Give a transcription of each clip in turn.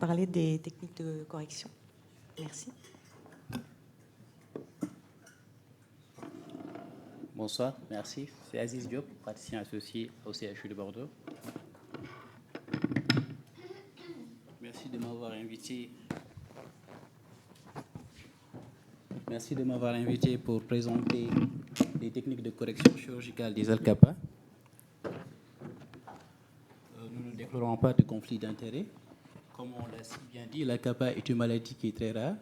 parler des techniques de correction. Merci. Bonsoir, merci. C'est Aziz Diop, praticien associé au CHU de Bordeaux. Merci de m'avoir invité. Merci de m'avoir invité pour présenter les techniques de correction chirurgicale des ALCAPA. Nous ne déplorons pas de conflit d'intérêts. Comme on l'a si bien dit, l'ALCAPA est une maladie qui est très rare,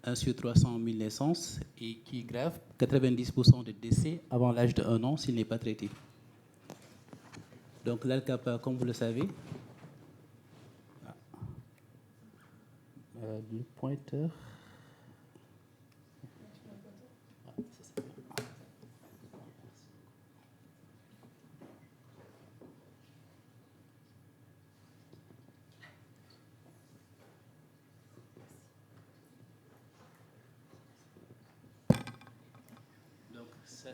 1 sur 300 000 naissances, et qui est grave, 90% de décès avant l'âge de 1 an s'il n'est pas traité. Donc l'ALCAPA, comme vous le savez, le pointeur. Donc ça,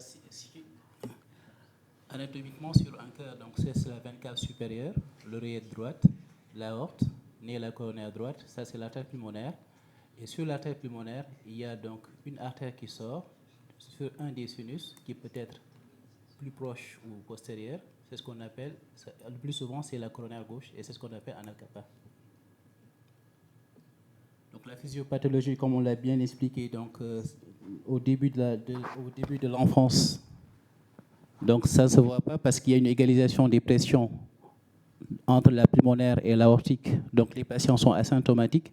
anatomiquement sur un cœur, donc c'est la veine cave supérieure, l'oreillette droite, l'aorte, nez la coronaire droite, ça c'est l'artère pulmonaire. Et sur l'artère pulmonaire, il y a donc une artère qui sort sur un des sinus qui peut être plus proche ou postérieur. C'est ce qu'on appelle, le plus souvent c'est la coronaire gauche et c'est ce qu'on appelle un ALCAPA. Donc la physiopathologie, comme on l'a bien expliqué, donc au début de l'enfance, donc ça ne se voit pas parce qu'il y a une égalisation des pressions entre la pulmonaire et l'aortique. Donc les patients sont asymptomatiques.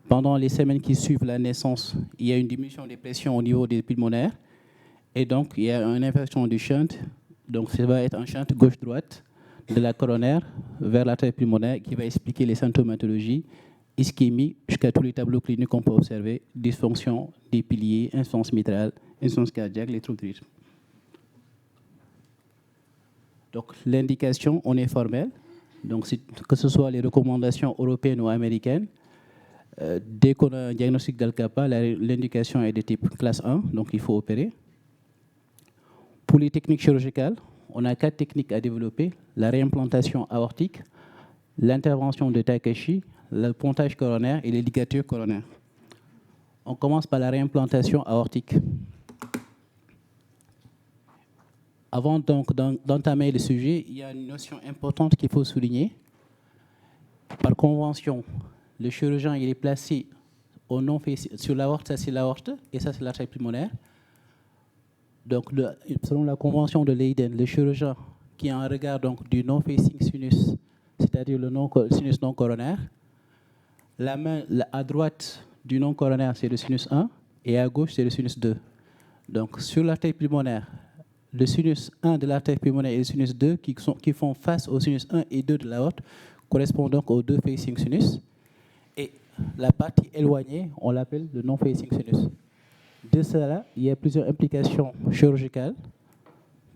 Pendant les semaines qui suivent la naissance, il y a une diminution des pressions au niveau des pulmonaires. Et donc il y a une inversion du shunt. Donc ça va être un shunt gauche-droite de la coronaire vers l'artère pulmonaire qui va expliquer les symptomatologies, ischémie, jusqu'à tous les tableaux cliniques qu'on peut observer, dysfonction des piliers, insuffisance mitrale, insuffisance cardiaque, les troubles de rythme. Donc l'indication, on est formel. Donc que ce soit les recommandations européennes ou américaines, dès qu'on a un diagnostic d'ALCAPA, l'indication est de type classe 1, donc il faut opérer. Pour les techniques chirurgicales, on a 4 techniques à développer: la réimplantation aortique, l'intervention de Takashi, le pontage coronaire et les ligatures coronaires. On commence par la réimplantation aortique. Avant donc d'entamer le sujet, il y a une notion importante qu'il faut souligner. Par convention, le chirurgien il est placé au non-facing sur l'aorte, ça c'est l'aorte et ça c'est l'artère pulmonaire. Donc selon la convention de Leiden, le chirurgien qui a un regard donc du non-facing sinus, c'est-à-dire le sinus non coronaire, la main à droite du non coronaire c'est le sinus 1 et à gauche c'est le sinus 2. Donc sur l'artère pulmonaire, le sinus 1 de l'artère pulmonaire et le sinus 2 qui font face au sinus 1 et 2 de l'aorte correspondent donc aux deux facing sinus. Et la partie éloignée, on l'appelle le non-facing sinus. De cela, il y a plusieurs implications chirurgicales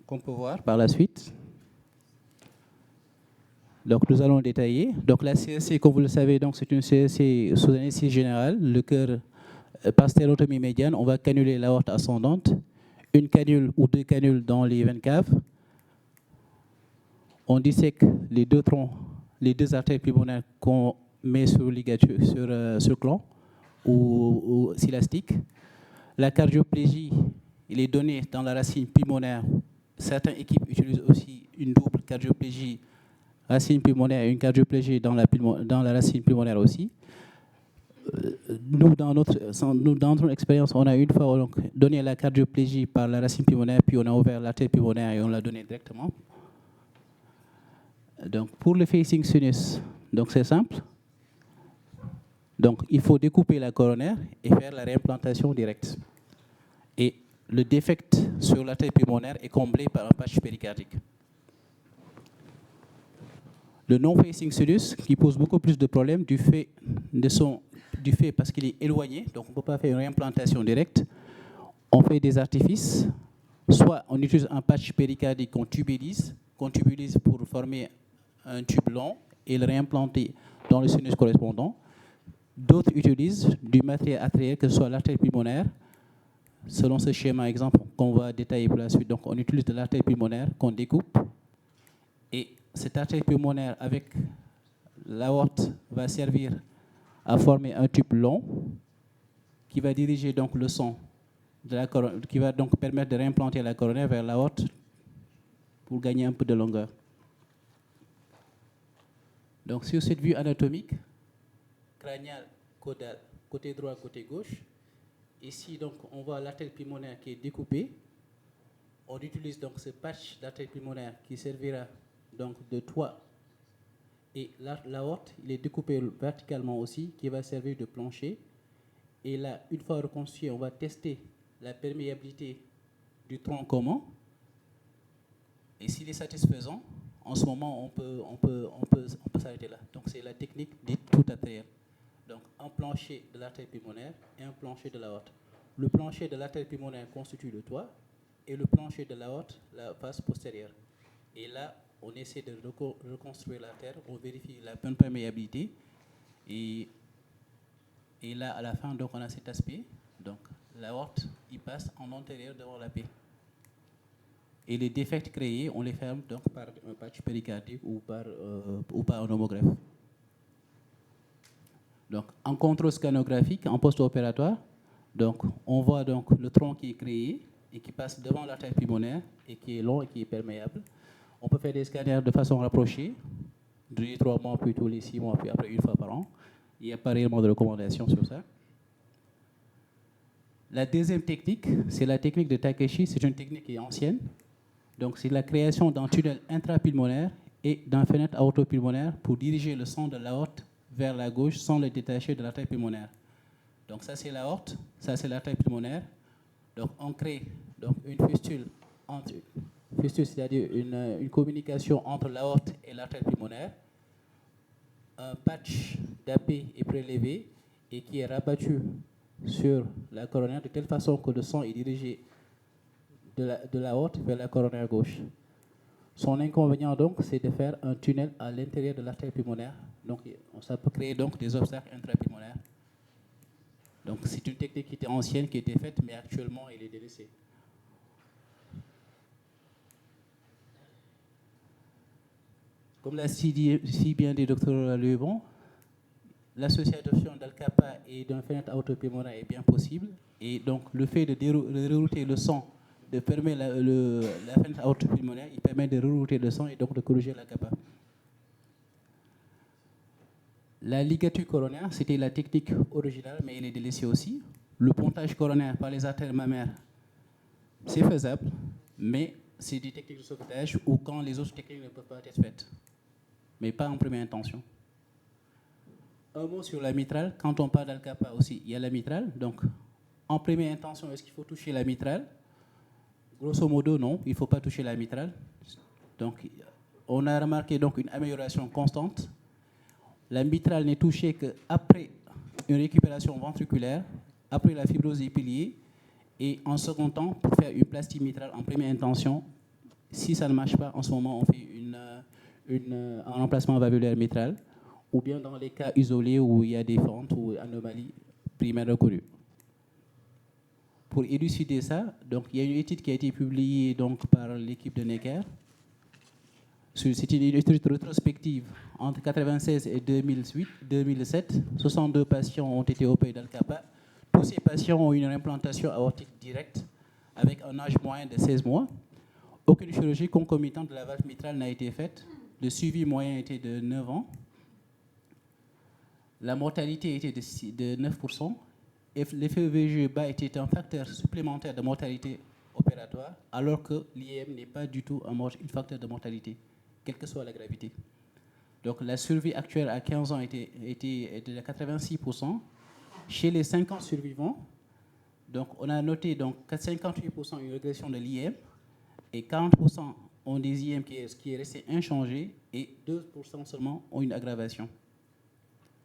qu'on peut voir par la suite. Donc nous allons détailler. Donc la CSC, comme vous le savez, donc c'est une CSC sous anesthésie générale. Le cœur par sténotomie médiane, on va canuler l'aorte ascendante, une canule ou 2 canules dans les veines caves. On dissèque les 2 troncs, les 2 artères pulmonaires qu'on met sur ligature, sur clan ou silastique. La cardioplégie, il est donné dans la racine pulmonaire. Certaines équipes utilisent aussi une double cardioplégie, racine pulmonaire et une cardioplégie dans la racine pulmonaire aussi. Nous, dans notre expérience, on a une fois donc donné la cardioplégie par la racine pulmonaire, puis on a ouvert l'artère pulmonaire et on l'a donné directement. Donc, pour le facing sinus, donc c'est simple. Donc, il faut découper la coronaire et faire la réimplantation directe. Et le défect sur l'artère pulmonaire est comblé par un patch péricardique. Le non-facing sinus, qui pose beaucoup plus de problèmes du fait parce qu'il est éloigné, donc on ne peut pas faire une réimplantation directe. On fait des artifices, soit on utilise un patch péricardique qu'on tubulise pour former un tube long et le réimplanter dans le sinus correspondant. D'autres utilisent du matériel artériel, que ce soit l'artère pulmonaire, selon ce schéma exemple qu'on va détailler pour la suite. Donc on utilise de l'artère pulmonaire qu'on découpe. Et cette artère pulmonaire avec l'aorte va servir à former un tube long qui va diriger donc le sang qui va donc permettre de réimplanter la coronaire vers l'aorte pour gagner un peu de longueur. Donc sur cette vue anatomique, crâniale, caudale, côté droit, côté gauche, ici donc on voit l'artère pulmonaire qui est découpée. On utilise donc ce patch d'artère pulmonaire qui servira donc de toit. Et l'aorte, il est découpé verticalement aussi, qui va servir de plancher. Et là, une fois reconstruit, on va tester la perméabilité du tronc commun. Et s'il est satisfaisant, en ce moment, on peut s'arrêter là. Donc, c'est la technique dite tout artérielle. Donc, un plancher de l'artère pulmonaire et un plancher de l'aorte. Le plancher de l'artère pulmonaire constitue le toit et le plancher de l'aorte, la face postérieure. Et là, on essaie de reconstruire l'artère, on vérifie la bonne perméabilité. Et là, à la fin, donc, on a cet aspect. Donc, l'aorte, il passe en antérieur devant la paix. Et les défects créés, on les ferme donc par un patch péricardique ou par un homographe. Donc, en contrôle scanographique, en post-opératoire, donc, on voit donc le tronc qui est créé et qui passe devant l'artère pulmonaire et qui est long et qui est perméable. On peut faire des scanners de façon rapprochée, tous les 3 mois, puis tous les 6 mois, puis après 1 fois par an. Il n'y a pas réellement de recommandation sur ça. La deuxième technique, c'est la technique de Takeshi. C'est une technique qui est ancienne. Donc, c'est la création d'un tunnel intrapulmonaire et d'un fenêtre aortopulmonaire pour diriger le sang de l'aorte vers la gauche sans le détacher de l'artère pulmonaire. Donc, ça, c'est l'aorte, ça, c'est l'artère pulmonaire. Donc, on crée donc, une fistule, c'est-à-dire une communication entre l'aorte et l'artère pulmonaire. Un patch d'AP est prélevé et qui est rabattu sur la coronaire de telle façon que le sang est dirigé de l'aorte vers la coronaire gauche. Son inconvénient, donc, c'est de faire un tunnel à l'intérieur de l'artère pulmonaire. Donc, ça peut créer donc, des obstacles intrapulmonaires. Donc, c'est une technique qui était ancienne, qui était faite, mais actuellement, elle est délaissée. Comme l'a si bien dit Dr. Lebon, l'association d'Al-Kappa et d'un fenêtre aortopulmonaire est bien possible. Et donc, le fait de rerouter le sang, de permettre la fenêtre aortopulmonaire, il permet de rerouter le sang et donc de corriger l'Al-Kappa. La ligature coronaire, c'était la technique originale, mais elle est délaissée aussi. Le pontage coronaire par les artères mammaires, c'est faisable, mais c'est des techniques de sauvetage ou quand les autres techniques ne peuvent pas être faites, mais pas en première intention. Un mot sur la mitrale. Quand on parle d'Al-Kappa aussi, il y a la mitrale. Donc, en première intention, est-ce qu'il faut toucher la mitrale? Grosso modo, non, il ne faut pas toucher la mitrale. Donc, on a remarqué donc une amélioration constante. La mitrale n'est touchée qu'après une récupération ventriculaire, après la fibrose des piliers, et en second temps, pour faire une plastie mitrale en première intention. Si ça ne marche pas, en ce moment, on fait un remplacement valvulaire mitral, ou bien dans les cas isolés où il y a des fentes ou anomalies primaires reconnues. Pour élucider ça, donc, il y a une étude qui a été publiée donc, par l'équipe de Necker. C'est une étude rétrospective entre 1996 et 2007. 62 patients ont été opérés d'Al-Kappa. Tous ces patients ont eu une implantation aortique directe avec un âge moyen de 16 mois. Aucune chirurgie concomitante de la valve mitrale n'a été faite. Le suivi moyen était de 9 ans. La mortalité était de 9%. Et l'effet VGE bas était un facteur supplémentaire de mortalité opératoire, alors que l'IM n'est pas du tout un facteur de mortalité, quelle que soit la gravité. Donc la survie actuelle à 15 ans était de 86%. Chez les 50 survivants, donc on a noté donc 58% une régression de l'IM et 40% ont des IM qui est resté inchangé et 2% seulement ont une aggravation.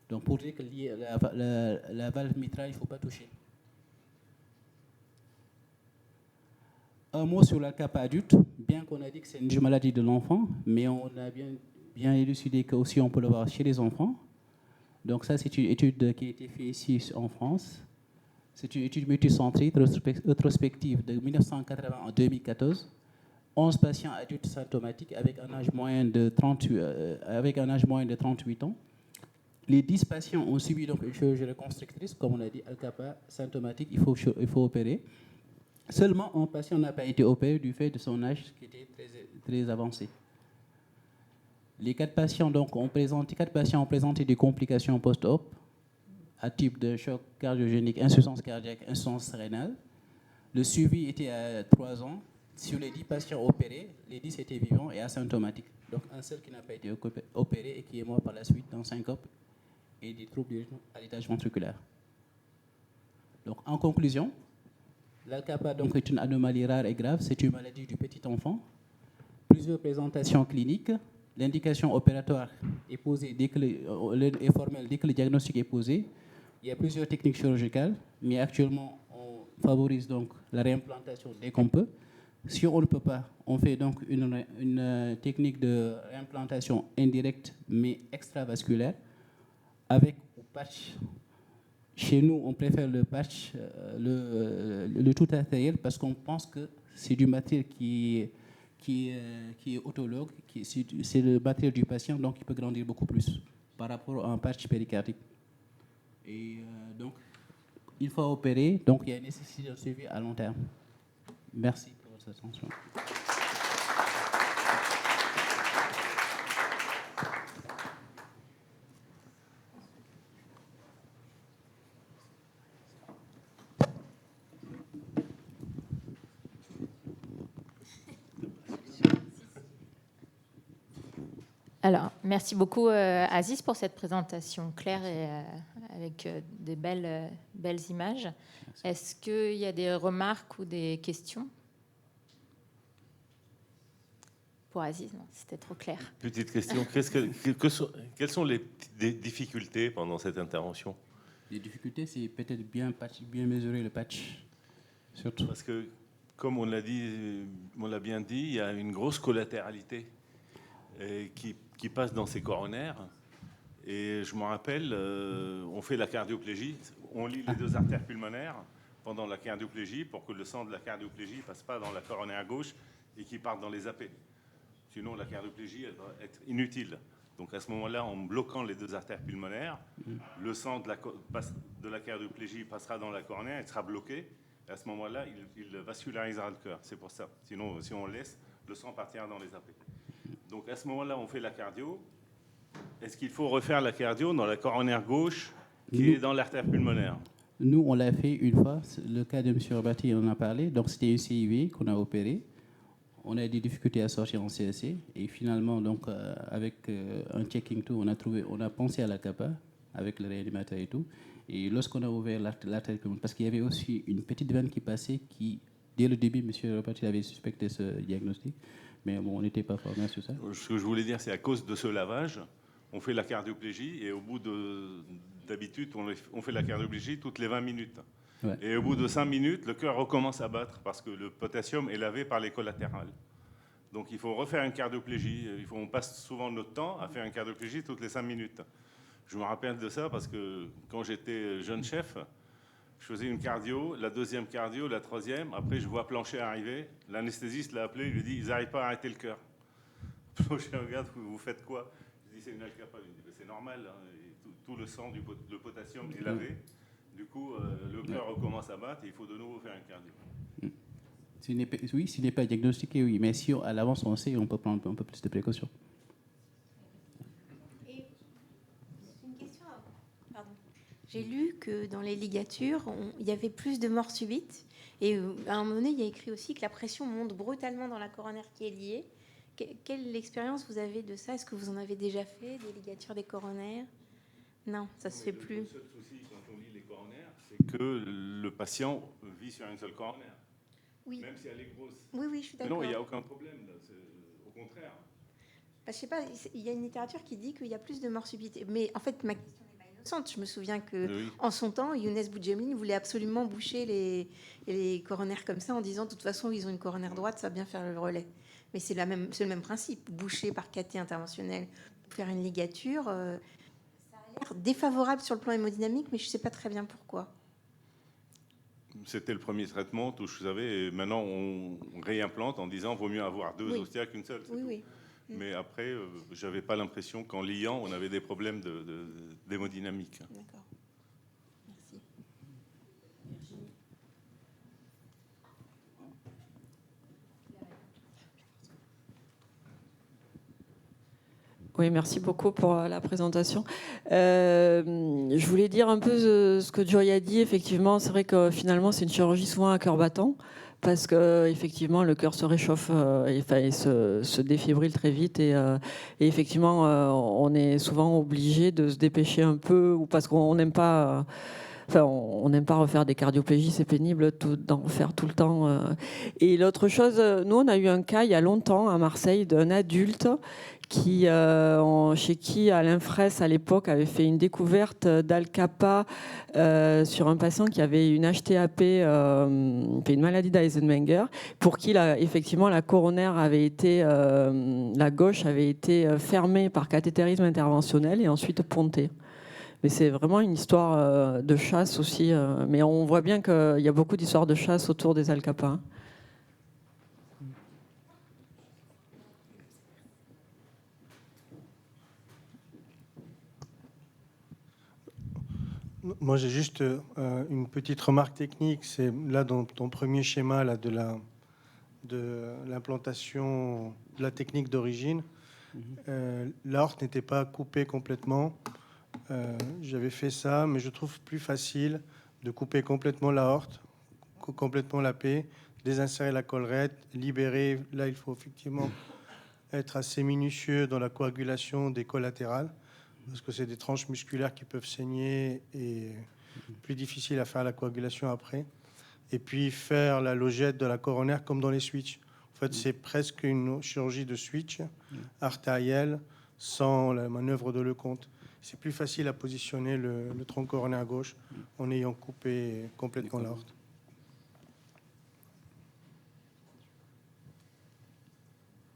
Donc pour dire que la valve mitrale, il ne faut pas toucher. Un mot sur l'Al-Kappa adulte, bien qu'on a dit que c'est une maladie de l'enfant, mais on a bien élucidé qu'aussi on peut le voir chez les enfants. Donc ça, c'est une étude qui a été faite ici en France. C'est une étude multicentrique, rétrospective de 1980 à 2014. 11 patients adultes symptomatiques avec un âge moyen de 38 ans. les 10 patients ont subi donc une chirurgie reconstructrice, comme on a dit, Al-Kappa, symptomatique, il faut opérer. Seulement un patient n'a pas été opéré du fait de son âge qui était très avancé. Les 4 patients ont présenté des complications post-op à type de choc cardiogénique, insuffisance cardiaque, insuffisance rénale. Le suivi était à 3 ans. Sur les 10 patients opérés, les 10 étaient vivants et asymptomatiques. Donc un seul qui n'a pas été opéré et qui est mort par la suite dans syncope et des troubles à l'étage ventriculaire. Donc en conclusion, l'Al-Kappa est une anomalie rare et grave. C'est une maladie du petit enfant. Plusieurs présentations cliniques. L'indication opératoire est posée est formelle dès que le diagnostic est posé. Il y a plusieurs techniques chirurgicales, mais actuellement, on favorise donc la réimplantation dès qu'on peut. Si on ne peut pas, on fait donc une technique de réimplantation indirecte, mais extravasculaire, avec ou patch. Chez nous, on préfère le patch, le tout artériel, parce qu'on pense que c'est du matériel qui est autologue, c'est le matériel du patient, donc il peut grandir beaucoup plus par rapport à un patch péricardique. Et donc, il faut opérer, donc il y a une nécessité de suivi à long terme. Merci pour votre attention. Alors, merci beaucoup Aziz pour cette présentation claire et avec des belles images. Merci. Est-ce qu'il y a des remarques ou des questions pour Aziz? Non, c'était trop clair. Petite question, quelles sont les difficultés pendant cette intervention? Les difficultés, c'est peut-être bien mesurer le patch, surtout. Parce que, comme on l'a bien dit, il y a une grosse collatéralité qui passe dans ces coronaires. Et je me rappelle, on fait la cardioplégie, on lie les 2 artères pulmonaires pendant la cardioplégie pour que le sang de la cardioplégie ne passe pas dans la coronaire gauche et qu'il parte dans les AP. Sinon, la cardioplégie elle va être inutile. Donc à ce moment-là, en bloquant les 2 artères pulmonaires, le sang de la cardioplégie passera dans la coronaire, il sera bloqué. Et à ce moment-là, il vascularisera le cœur. C'est pour ça. Sinon, si on laisse, le sang partira dans les AP. Donc à ce moment-là, on fait la cardio. Est-ce qu'il faut refaire la cardio dans la coronaire gauche qui est dans l'artère pulmonaire? Nous, on l'a fait une fois. Le cas de M. Robati, on en a parlé. Donc c'était une CIV qu'on a opérée. On a des difficultés à sortir en CSC. Et finalement, donc, avec un checking tout, on a pensé à l'Al-Kappa avec le réanimateur et tout. Et lorsqu'on a ouvert l'artère pulmonaire, parce qu'il y avait aussi une petite veine qui passait qui, dès le début, M. Robati avait suspecté ce diagnostic. Mais bon, on n'était pas formé sur ça. Ce que je voulais dire, c'est à cause de ce lavage, on fait la cardioplégie et au bout d'habitude, on fait la cardioplégie toutes les 20 minutes. Ouais. Et au bout de 5 minutes, le cœur recommence à battre parce que le potassium est lavé par les collatérales. Donc il faut refaire une cardioplégie. On passe souvent notre temps à faire une cardioplégie toutes les 5 minutes. Je me rappelle de ça parce que quand j'étais jeune chef, je faisais une cardio, la deuxième cardio, la troisième. Après, je vois Planchet arriver. L'anesthésiste l'a appelé, il lui dit « Ils n'arrivent pas à arrêter le cœur. » Planchet regarde, vous faites quoi? Je dis « C'est une Al-Kappa. » Il dit « C'est normal, hein, tout le sang, le potassium est lavé. Du coup, le cœur recommence à battre et il faut de nouveau faire une cardio. » Oui, s'il n'est pas diagnostiqué, oui. Mais si à l'avance on sait, on peut prendre un peu plus de précautions. J'ai lu que dans les ligatures, il y avait plus de morts subites. Et à un moment donné, il y a écrit aussi que la pression monte brutalement dans la coronaire qui est liée. Quelle expérience vous avez de ça? Est-ce que vous en avez déjà fait, des ligatures des coronaires? Non, ça ne se fait plus. Le seul souci quand on lit les coronaires, c'est que le patient vit sur une seule coronaire. Oui. Même si elle est grosse. Oui, je suis d'accord. Non, il n'y a aucun problème. Là. Au contraire. Je ne sais pas, il y a une littérature qui dit qu'il y a plus de morts subites. Mais en fait, ma question n'est pas innocente. Je me souviens qu'en son temps, Younes Boudjemine voulait absolument boucher les coronaires comme ça en disant de toute façon, ils ont une coronaire droite, ça va bien faire le relais. Mais c'est le même principe. Boucher par cathé interventionnel pour faire une ligature, ça a l'air défavorable sur le plan hémodynamique, mais je ne sais pas très bien pourquoi. C'était le premier traitement, tout je savais. Et maintenant, on réimplante en disant vaut mieux avoir 2 ostias qu'une seule. Oui. Mais après, je n'avais pas l'impression qu'en liant, on avait des problèmes d'hémodynamique. D'accord. Merci. Oui, merci beaucoup pour la présentation. Je voulais dire un peu ce que Joy a dit. Effectivement, c'est vrai que finalement, c'est une chirurgie souvent à cœur battant parce que effectivement, le cœur se réchauffe et se défibrille très vite. Et effectivement, on est souvent obligé de se dépêcher un peu ou parce qu'on n'aime pas. Enfin, on n'aime pas refaire des cardioplégies, c'est pénible d'en refaire tout le temps. Et l'autre chose, nous, on a eu un cas il y a longtemps à Marseille d'un adulte chez qui Alain Fraisse, à l'époque, avait fait une découverte d'Al-Kappa sur un patient qui avait une HTAP, une maladie d'Eisenmenger, pour qui, effectivement, la coronaire avait été, la gauche avait été fermée par cathétérisme interventionnel et ensuite pontée. Mais c'est vraiment une histoire de chasse aussi. Mais on voit bien qu'il y a beaucoup d'histoires de chasse autour des Al-Kappa. Moi, j'ai juste une petite remarque technique. C'est là dans ton premier schéma là, de l'implantation de la technique d'origine. L'aorte n'était pas coupée complètement. J'avais fait ça, mais je trouve plus facile de couper complètement l'aorte, complètement la paix, désinsérer la collerette, libérer. Là, il faut effectivement être assez minutieux dans la coagulation des collatérales, parce que c'est des tranches musculaires qui peuvent saigner et plus difficile à faire la coagulation après. Et puis faire la logette de la coronaire comme dans les switches. En fait, c'est presque une chirurgie de switch artérielle sans la manœuvre de Lecomte. C'est plus facile à positionner le tronc coronaire gauche en ayant coupé complètement l'aorte.